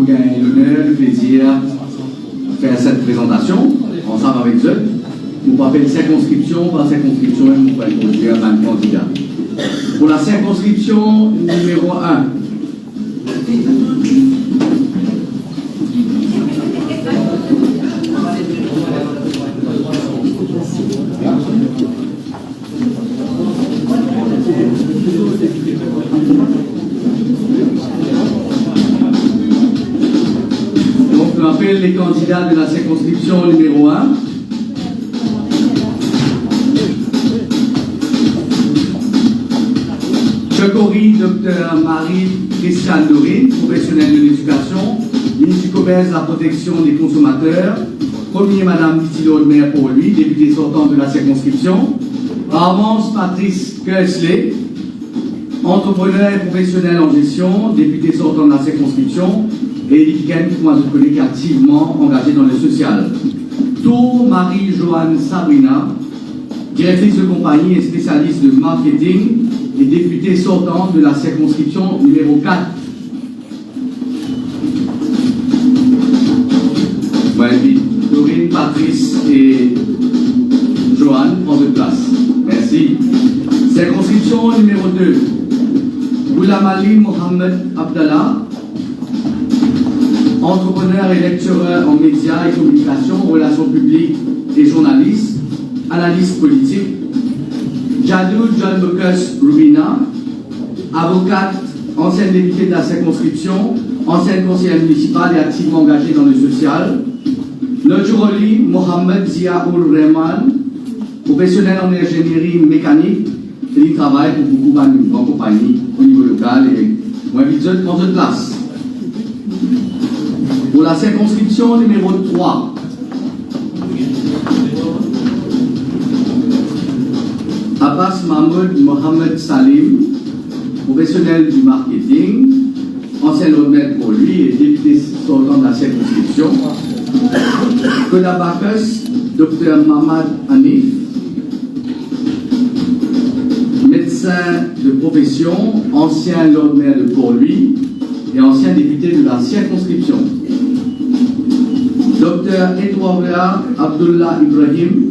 gagne l'honneur, le plaisir de faire cette présentation ensemble avec eux. Nous pas faire circonscription par circonscription et nous allons conduire un même candidat. Pour la circonscription numéro 1. Donc, on appelle les candidats de la circonscription numéro 1. Chokori, Dr Marie-Christiane Dorine, professionnelle de l'éducation, ministre du Commerce, de la protection des consommateurs, premier Madame Vitilo de maire pour lui, députée sortante de la circonscription, Armance Patrice Kersley, entrepreneur et professionnel en gestion, député sortant de la circonscription, et Liken, que moi je connais, qui est activement engagé dans le social. Tour Marie-Joanne Sabrina, directrice de compagnie et spécialiste de marketing, et députée sortante de la circonscription numéro 4. Moi, Dorine, Patrice et Joanne, prends de place. Merci. Circonscription numéro 2. Goulamali Mohamed Abdallah, entrepreneur et lectureur en médias et communication, relations publiques et journaliste, analyste politique. Jadou John Lucas Rubina, avocate, ancienne députée de la circonscription, ancienne conseillère municipale et activement engagée dans le social. Nojuroli Mohamed Ziaoul Rehman, professionnel en ingénierie mécanique, et il travaille pour beaucoup de grandes compagnies au niveau local et moi je vais prendre de place. Pour la circonscription numéro 3. Abbas Mahmoud Mohamed Salim, professionnel du marketing, ancien remède pour lui et député sortant de la circonscription. Kodabakas, Dr Mamad Hanif, médecin de profession, ancien Lord Maire de Port-Louis et ancien député de la circonscription. Dr Edouard Abdullah Ibrahim,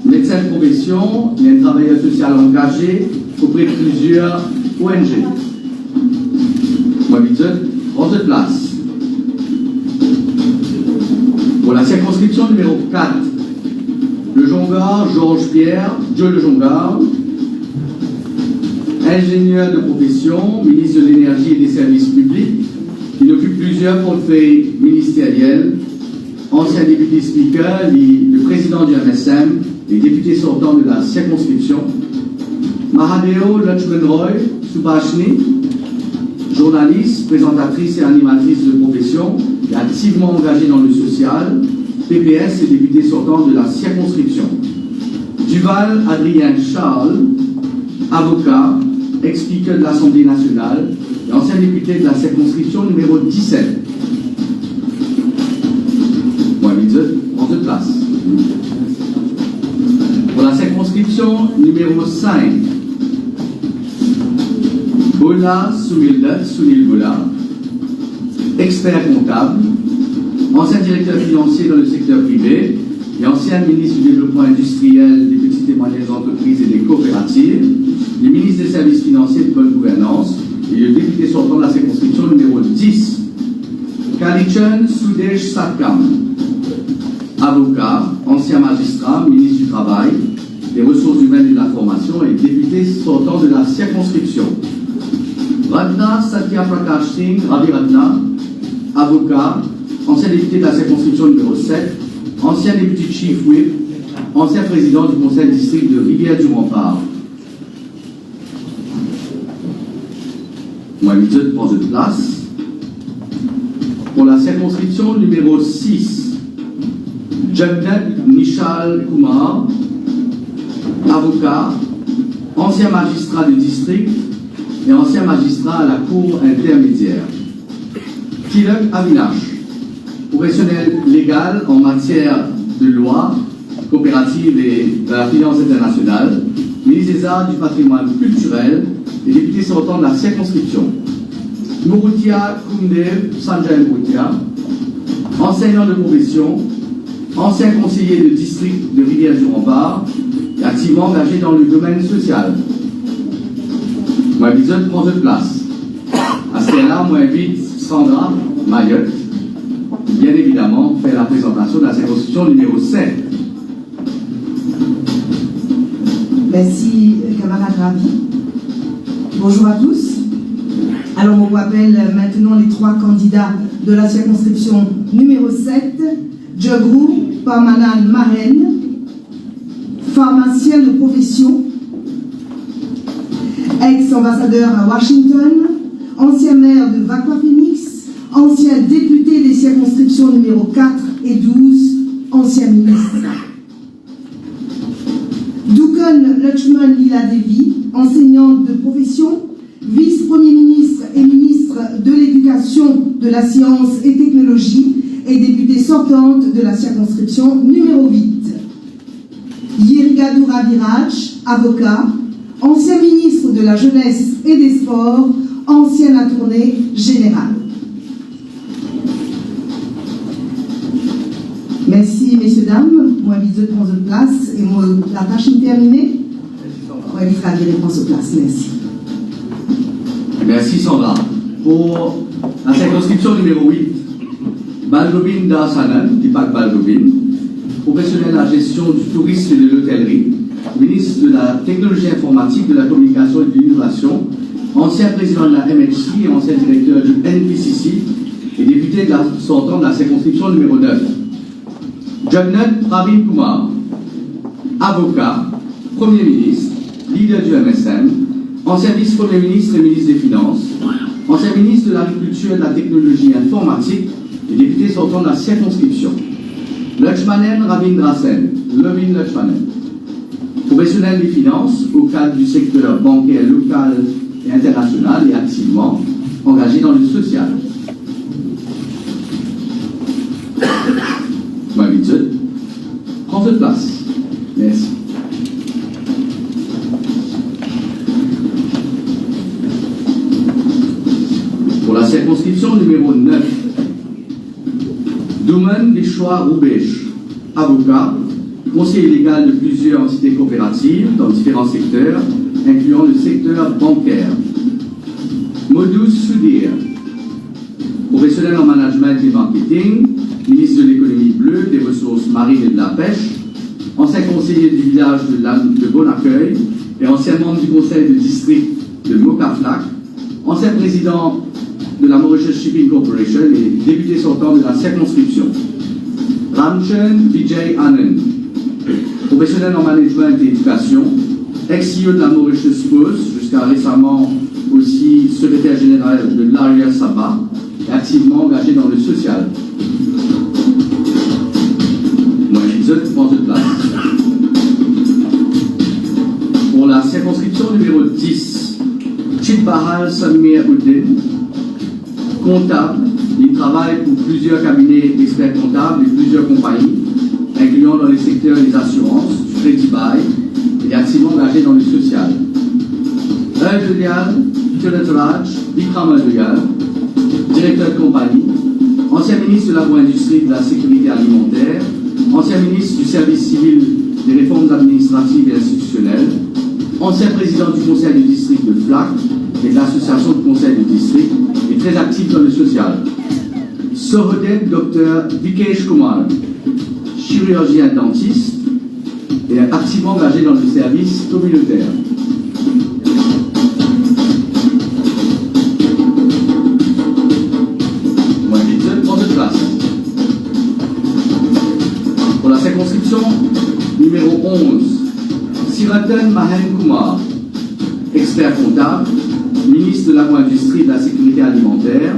médecin de profession et un travailleur social engagé auprès de plusieurs ONG. Moi, vite, en cette place. Pour la circonscription numéro 4, le Jongard Georges Pierre, Joe Le Jongard, ingénieur de profession, ministre de l'énergie et des services publics, il occupe plusieurs portefeuilles ministériels, ancien député speaker, le président du MSM, et député sortant de la circonscription. Mahadeo Lachman Roy Subhashni, journaliste, présentatrice et animatrice de profession, et activement engagée dans le social, PPS et député sortant de la circonscription. Duval Adrien Charles, avocat, ex-speaker de l'Assemblée nationale et ancien député de la circonscription numéro 17. Moi, en toute place. Pour la circonscription numéro 5, Bola Sunil Bola, expert comptable, ancien directeur financier dans le secteur privé et ancien ministre du développement industriel, des petites et moyennes entreprises et des coopératives, le ministre des services financiers et de bonne gouvernance et le député sortant de la circonscription numéro 10. Kalichan Sudesh Satkam, avocat, ancien magistrat, ministre du Travail, des Ressources humaines et de la formation et député sortant de la circonscription. Ratna Satya Prakash Singh Ravi Ratna, avocat, ancien député de la circonscription numéro 7, ancien député chief whip, ancien président du conseil district de Rivière-du-Rempart. Moi, je prends cette place. Pour la circonscription numéro 6, Jagdat Nishal Kumar, avocat, ancien magistrat du district et ancien magistrat à la cour intermédiaire. Tilak Avinash, professionnel légal en matière de loi, coopérative et de la finance internationale, ministre des Arts, du patrimoine culturel et député sortant de la circonscription. Murutia Kundev Sanjay Murutia, enseignant de profession, ancien conseiller de district de Rivière-du-Rempart et activement engagé dans le domaine social. Moi, Bison prend de place. À ce moment-là, moi, invite Sandra Mayotte, bien évidemment, faire la présentation de la circonscription numéro 7. Merci, camarade Ravi. Bonjour à tous. Alors, on vous rappelle maintenant les 3 candidats de la circonscription numéro 7. Djogrou Parmanan Maren, pharmacien de profession, ex-ambassadeur à Washington, ancien maire de Vaqua Phoenix, ancien député des circonscriptions numéro 4 et 12, ancien ministre. Dukun Lutchman Lila Devi, enseignante de profession, vice-premier ministre et ministre de l'Éducation, de la Science et Technologie et députée sortante de la circonscription numéro 8. Yirgadou Raviraj, avocat, ancien ministre de la Jeunesse et des Sports, ancien attorney général. Merci, messieurs, dames. Moi, je prends de place et moi, la tâche est terminée. Moi, je vais prendre place. Merci. Merci, Sandra. Pour la circonscription numéro 8, Baljobin Dasanan, Dipak Baljobin, professionnel de la gestion du tourisme et de l'hôtellerie, ministre de la technologie informatique, de la communication et de l'innovation, ancien président de la MHC et ancien directeur du NPCC et député sortant de la circonscription numéro 9. Jagnat Pravin Kumar, avocat, Premier ministre, leader du MSM, ancien vice-premier ministre et ministre des Finances, ancien ministre de l'Agriculture et de la Technologie informatique et député sortant de la circonscription. Lutchmanen Ravindrasen, Levin Lutchmanen, professionnel des finances au cadre du secteur bancaire local et international et activement engagé dans le social. Moi, Vincent, prends votre place. Merci. Pour la circonscription numéro 9, Douman Bichois Roubesh, avocat, conseiller légal de plusieurs entités coopératives dans différents secteurs, incluant le secteur bancaire. Modus Soudir, professionnel en management et marketing, ministre de l'économie bleue, des ressources marines et de la pêche, ancien conseiller du village de Bon Accueil et ancien membre du conseil de district de Mokaflak, ancien président de la Mauritius Shipping Corporation et député sortant de la circonscription. Ramchen Vijay Anand, professionnel en management et éducation, ex-CEO de la Mauritius Post, jusqu'à récemment aussi secrétaire général de l'Aria Sabah, et activement engagé dans le social. Moi, je prends cette place. Pour la circonscription numéro 10, Chitbahal Samir Uddin, comptable, il travaille pour plusieurs cabinets d'experts comptables et plusieurs compagnies, incluant dans les secteurs des assurances, du crédit bail, et activement engagé dans le social. Dayal Tiratraj Vikramadayal, directeur de compagnie, ancien ministre de l'agro-industrie et de la sécurité alimentaire, ancien ministre du service civil des réformes administratives et institutionnelles, ancien président du conseil du district de FLAC et de l'association de conseil du district, et très actif dans le social. Sohoden Dr Vikesh Kumar, chirurgien dentiste, et activement engagé dans le service communautaire. Moi, je prends cette place. Pour la circonscription numéro 11, Siratan Mahen Kumar, expert comptable, ministre de l'agro-industrie et de la sécurité alimentaire,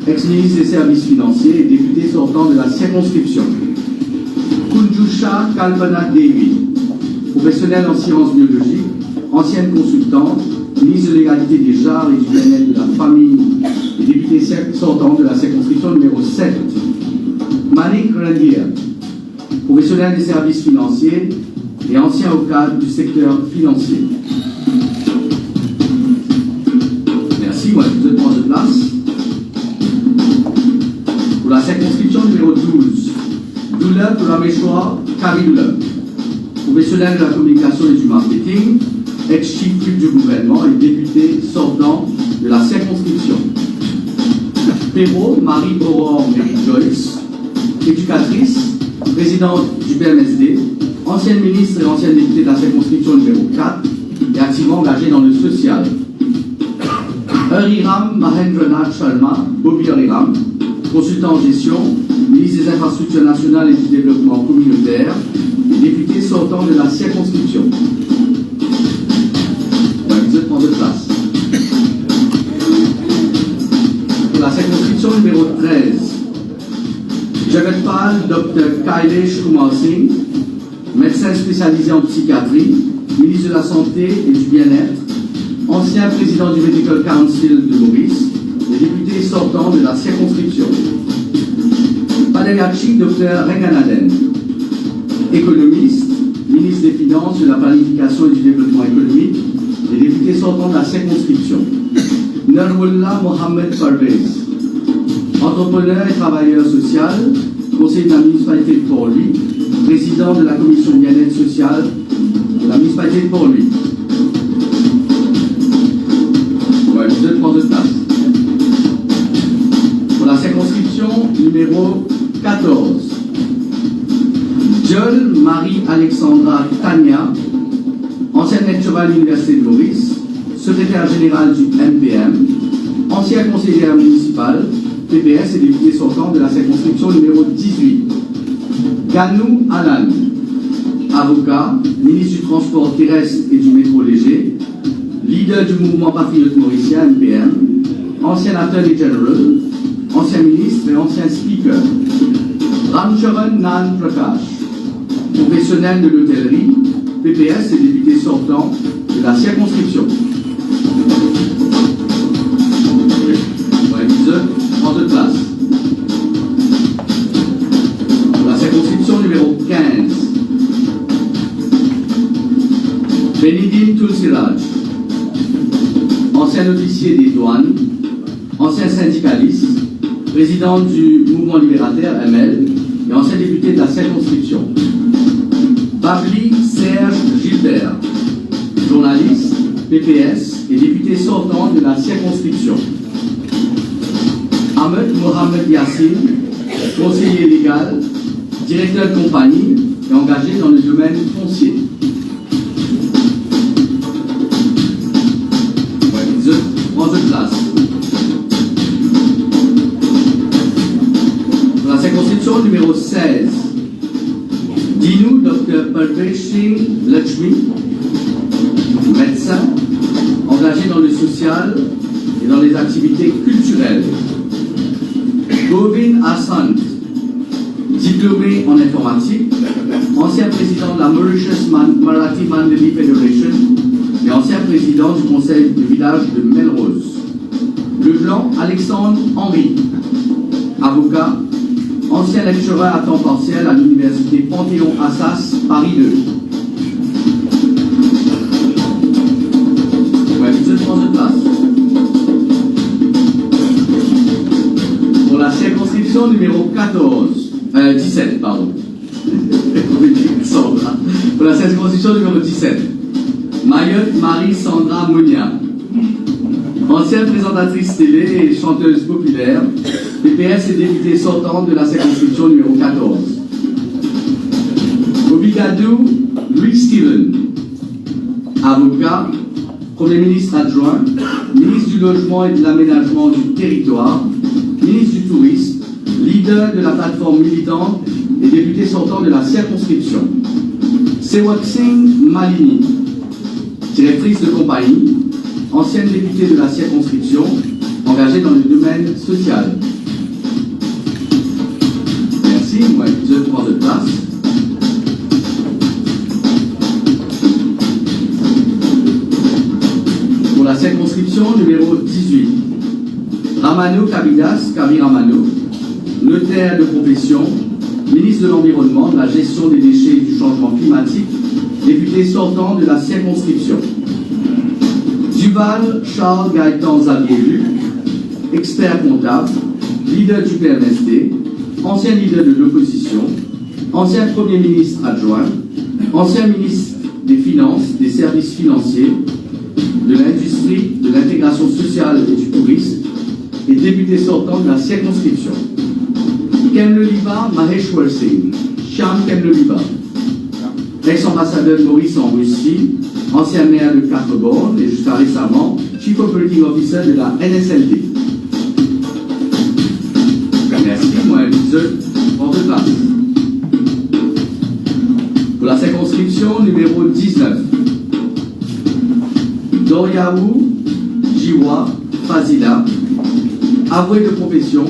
ex-ministre des services financiers et député sortant de la circonscription. Kunjusha Kalpana Devi, professionnelle en sciences biologiques, ancienne consultante, ministre de l'égalité des genres et du bien-être de la famille et député sortant de la circonscription numéro 7. Manik Randir, professionnel des services financiers et ancien au cadre du secteur financier. Merci, moi je vous prends de place. Kwameshwa Karile, professionnel de la communication et du marketing, ex-chief du gouvernement et député sortant de la circonscription. Perrault Marie-Aurore Joyce, éducatrice, présidente du PMSD, ancienne ministre et ancienne députée de la circonscription numéro 4 et activement engagée dans le social. Hariram Mahendranath Sharma, Bobby Hariram, consultant en gestion, ministre des Infrastructures nationales et du développement communautaire, et député sortant de la circonscription. Vous prend de place. Pour la circonscription numéro 13, Jagatpal Dr Kailesh Kumar Singh, médecin spécialisé en psychiatrie, ministre de la Santé et du Bien-être, ancien président du Medical Council de Maurice et député sortant de la circonscription. Padayachik Dr Renganaden, économiste, ministre des Finances, de la Planification et du Développement économique et député sortant de la circonscription. Narwullah Mohamed Parvez, entrepreneur et travailleur social, conseiller de la municipalité de Port-Louis, président de la commission bien-être sociale de la municipalité de Port-Louis. Ouais, vous êtes de place. Pour la circonscription numéro 14, John Marie-Alexandra Tania, ancienne lectureure à l'Université de Maurice, secrétaire général du MPM, ancien conseiller municipal, PPS et député sortant de la circonscription numéro 18. Ganou Alan, avocat, ministre du Transport terrestre et du métro léger, leader du mouvement patriote mauricien MPM, ancien attorney general, ancien ministre et ancien speaker. Ramcharan Nan Prakash, professionnel de l'hôtellerie, PPS et député sortant de la circonscription. En deux places. Pour la circonscription numéro 15, Benidine Tulsiraj, ancien officier des douanes, ancien syndicaliste, président du mouvement libérateur ML et ancien député de la circonscription. Babli Serge Gilbert, journaliste, PPS et député sortant de la circonscription. Ahmed Mohamed Yassine, conseiller légal, directeur de compagnie et engagé dans le domaine foncier. En deux places. Pour la circonscription numéro 16, Dinu Dr Parvesh Singh Lakshmi, médecin, engagé dans le social et dans les activités culturelles. Govind Asant, diplômé en informatique, ancien président de la Mauritius Marathi Mandali Federation et ancien président du conseil de village de Melrose. Le blanc Alexandre Henry, avocat, ancien lecturer à temps partiel à l'université Panthéon-Assas, Paris 2. Ouais, je prends de place. Pour la circonscription numéro 17, pardon. Pour la circonscription numéro 17, Mayotte Marie-Sandra Mounia, ancienne présentatrice télé et chanteuse populaire, PPS et députée sortante de la circonscription numéro 14. Obigadou Louis Steven, avocat, Premier ministre adjoint, ministre du Logement et de l'Aménagement du Territoire, ministre du Tourisme, leader de la plateforme militante et député sortant de la circonscription. Sewak Singh Malini, directrice de compagnie, ancienne députée de la circonscription, engagée dans le domaine social. Merci, moi je prends de place. Pour la circonscription numéro 18, Ramano Kavidas, Kavi Ramano, notaire de profession, ministre de l'Environnement, de la gestion des déchets et du changement climatique, député sortant de la circonscription. Duval Charles Gaëtan Xavier Luc, expert comptable, leader du PMSD, ancien leader de l'opposition, ancien Premier ministre adjoint, ancien ministre des Finances, des Services financiers, de l'Industrie, de l'Intégration sociale et du tourisme, et député sortant de la circonscription. Kemloliba Maheshwar Singh, Shyam Kemloliba, ex-ambassadeur de Maurice en Russie, ancien maire de Kathrborn et jusqu'à récemment Chief Operating Officer de la NSLD. Merci, moi invite prendre place. Pour la circonscription numéro 19, Doriaou Jiwa Fazila, avoué de profession,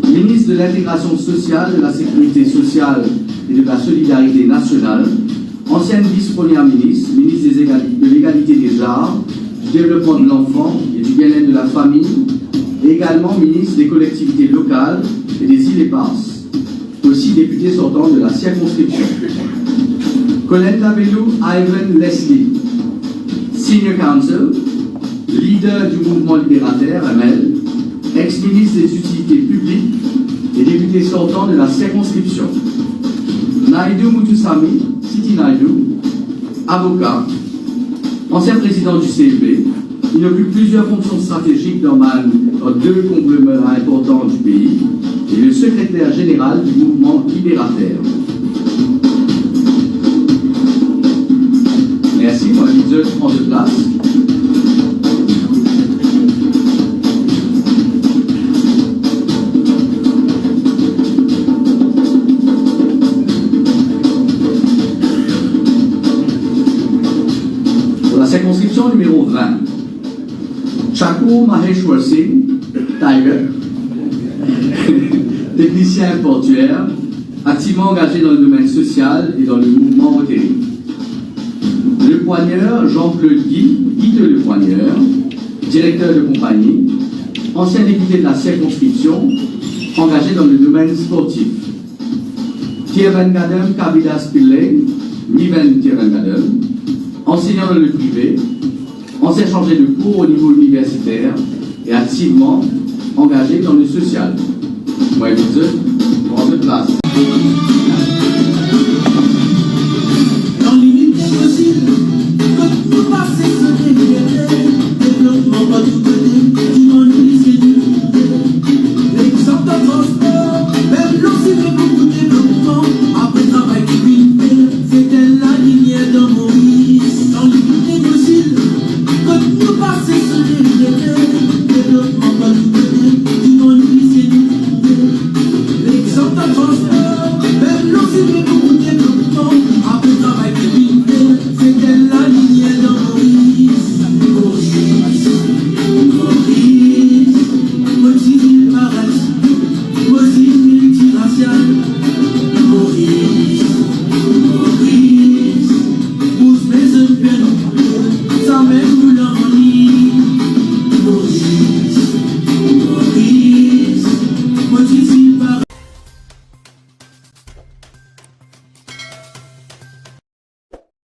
ministre de l'Intégration sociale, de la Sécurité sociale et de la Solidarité nationale, ancienne vice-première ministre, ministre de l'égalité des genres, du développement de l'enfant et du bien-être de la famille, et également ministre des collectivités locales et des îles éparses, aussi député sortant de la circonscription. Colin Tabelou Ivan Leslie, Senior Counsel, leader du mouvement libérateur, ML, ex-ministre des Utilités publiques et député sortant de la circonscription. Naidu Muthusamy, Siti Naidu, avocat, ancien président du CLB, il occupe plusieurs fonctions stratégiques dans deux conglomérats importants du pays et le secrétaire général du mouvement libérateur. Merci, moi, je prends de place. Circonscription numéro 20. Chakur Maheshwar Singh, Tiger, technicien portuaire, activement engagé dans le domaine social et dans le mouvement Rotary. Le Poigneur, Jean-Claude Guy Le Poigneur, directeur de compagnie, ancien député de la circonscription, engagé dans le domaine sportif. Thiervengadem Kabidas Pillay, Niven Thiervengadem, enseignant dans le privé, ancien chargé de cours au niveau universitaire et activement engagé dans le social. Moi, je prends de place.